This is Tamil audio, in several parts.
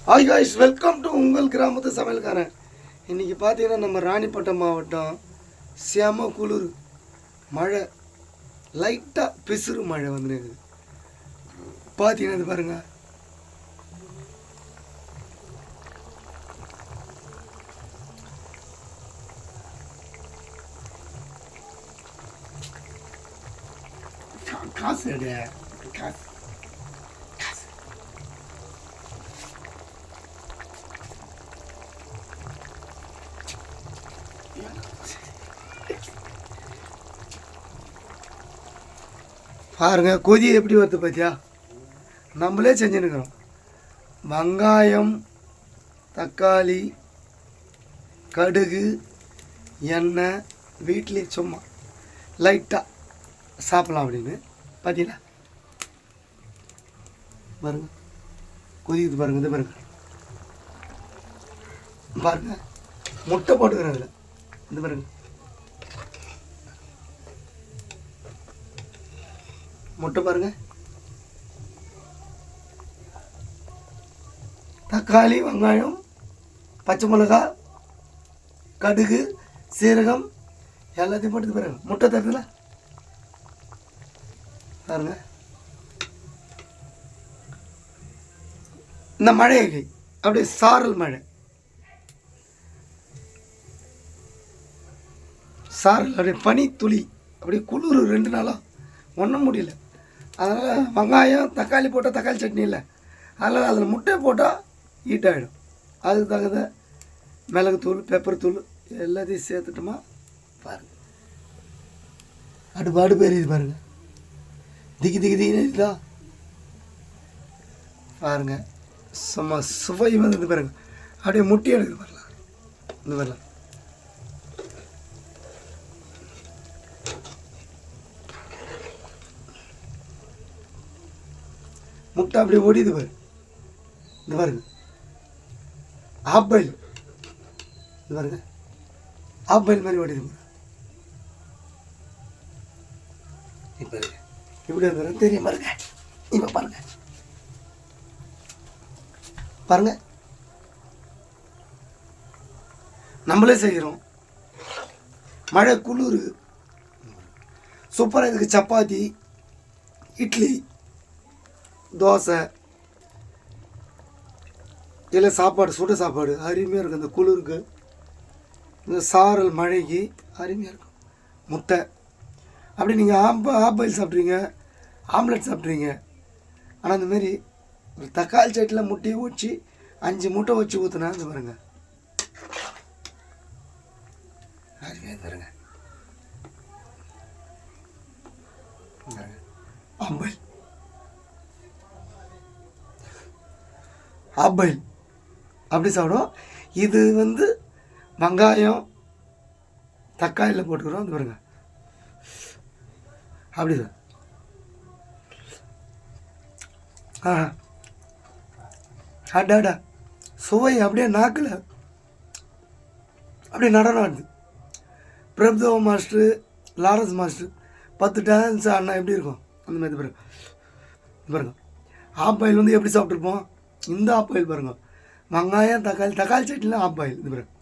ஹாய் காய்ஸ், வெல்கம் டு உங்கள் கிராமத்து சமையல்காரன். இன்றைக்கி பார்த்தீங்கன்னா நம்ம ராணிப்பட்டம் மாவட்டம் செம குளிர், மழை, லைட்டாக பிசுறு மழை வந்துருக்கு. பார்த்தீங்கன்னா இது பாருங்கள், காசு எடு, காசு பாருங்க, கொதி எப்படி வருது பார்த்தியா? நம்மளே செஞ்சுருக்கிறோம். வெங்காயம், தக்காளி, கடுகு, எண்ணெய் வீட்டிலே சும்மா லைட்டாக சாப்பிட்லாம் அப்படின்னு பார்த்தீங்களா? பாருங்க, கொதிக்குது பாருங்க. இது பாருங்க பாருங்க, முட்டை போட்டுக்கிறேன் அதில். இது பாருங்க, முட்டை பாருங்க, தக்காளி, வெங்காயம், பச்சை மிளகா, கடுகு, சீரகம் எல்லாத்தையும் போட்டு பாருங்க. முட்டை தருதுல பாருங்க. இந்த மழை அப்படியே சாரல் மழை, சாரல் அப்படியே பனி துளி, அப்படியே குளிர் 2 நாளாக ஒன்றும் முடியல. அதனால் வெங்காயம் தக்காளி போட்டால் தக்காளி சட்னி இல்லை, அதனால் அதில் முட்டை போட்டால் ஹீட் ஆகிடும். அதுக்கு தகுந்த மிளகுத்தூள், பெப்பர் தூள் எல்லாத்தையும் சேர்த்துட்டோமா பாருங்கள். அடுப்பாடு பெரியுது பாருங்கள், திக்கி திக்கி திக்கின்னு இருக்குதா பாருங்கள். சும்மா சுவை வந்து பாருங்க, அப்படியே முட்டி எடுக்குது பாருலாம். இந்த வரலாம் முட்டை அப்படியே ஓடிது பாரு. இந்த பாருங்க, ஆஃப் பாயில். இது பாருங்க, ஆஃப் பாயில் மாதிரி ஓடிது பாரு. இப்போ இப்படி இருந்தாலும் தெரியும் பாருங்க. இப்போ பாருங்க பாருங்க, நம்மளே செய்கிறோம். மழை, குளிர், சூப்பராக இருக்குது. சப்பாத்தி, இட்லி, தோசை இல்லை சாப்பாடு, சுட சாப்பாடு அருமையாக இருக்கும். இந்த குளிருக்கு, இந்த சாரல் மழைக்கு அருமையாக இருக்கும். முட்டை அப்படி நீங்கள் ஆப்பாயில் சாப்பிட்றீங்க, ஆம்லெட் சாப்பிட்றீங்க. ஆனால் இந்தமாரி ஒரு தக்காளி சட்டியில் முட்டையை ஊற்றி 5 முட்டை வச்சு ஊற்றுனா இந்த பாருங்க அருமையாக பாருங்க. ஆம்பாயில், ஆப்பாயில் அப்படி சாப்பிடும். இது வந்து வெங்காயம் தக்காளியில் போட்டுக்கிறோம். அது பாருங்க அப்படிதான். அடாடா, சுவை அப்படியே நாக்கில் அப்படியே நடனம் ஆடுது. Prabhudeva master, Lawrence master 10 dance ஆடினா எப்படி இருக்கும் அந்த மாதிரி பாருங்க. பாருங்க, ஆப்பாயில் வந்து எப்படி சாப்பிட்ருப்போம். இந்த ஆப்பாயில் பாருங்க, வெங்காயம் தக்காளி, தக்காளி சட்னியில் ஆப்பாயில். இது பாருங்க,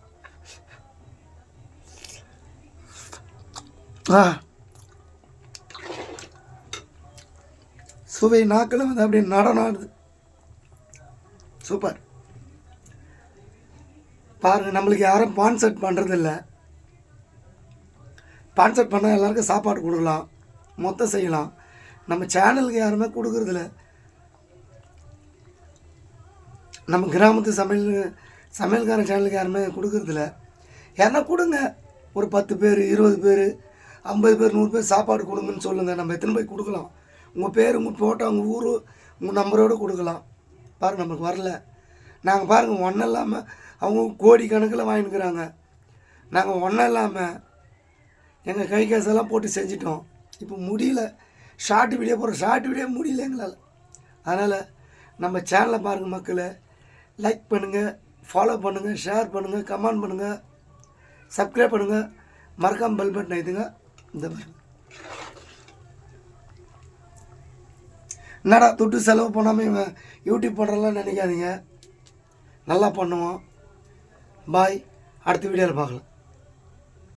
சுவை நாக்கில் வந்து அப்படியே நடனம் ஆடுது. சூப்பர். பாருங்கள், நம்மளுக்கு யாரும் ஸ்பான்சர் பண்ணுறதில்ல. ஸ்பான்சர் பண்ணால் எல்லாருக்கும் சாப்பாடு கொடுக்கலாம், மொத்தம் செய்யலாம். நம்ம சேனலுக்கு யாருமே கொடுக்குறதில்ல. நம்ம கிராமத்து சமையல்காரன் சேனலுக்கு யாருமே கொடுக்குறதில்ல. யாருன்னா கொடுங்க, ஒரு 10 பேர், 20 பேர், 50 பேர், 100 பேர் சாப்பாடு கொடுங்கன்னு சொல்லுங்கள். நம்ம எத்தனை போய் கொடுக்கலாம். உங்கள் பேர், உங்கள் ஃபோட்டோ, உங்கள் ஊர், உங்கள் நம்பரோடு கொடுக்கலாம். பாருங்கள், நமக்கு வரல. நாங்கள் பாருங்கள், ஒன்றும் இல்லாமல் அவங்க கோடி கணக்கில் வாங்கிக்கிறாங்க. நாங்கள் ஒன்றும் இல்லாமல் எங்கள் கை காசெல்லாம் போட்டு செஞ்சிட்டோம். இப்போ முடியல. ஷார்ட் வீடியோ போடுறோம், ஷார்ட் வீடியோ முடியல எங்களால். அதனால் நம்ம சேனலை பாருங்கள் மக்களை, லைக் பண்ணுங்கள், ஃபாலோ பண்ணுங்கள், ஷேர் பண்ணுங்கள், கமெண்ட் பண்ணுங்கள், சப்ஸ்கிரைப் பண்ணுங்கள், மறக்காமல் பெல் பட்டன் இதுங்க. இந்த பாருங்கள், என்னடா துட்டு செலவு பண்ணாமல் இவன் யூடியூப் பண்ணுறலாம் நினைக்காதீங்க. நல்லா பண்ணுவோம். பாய். அடுத்த வீடியோவில் பார்க்கலாம்.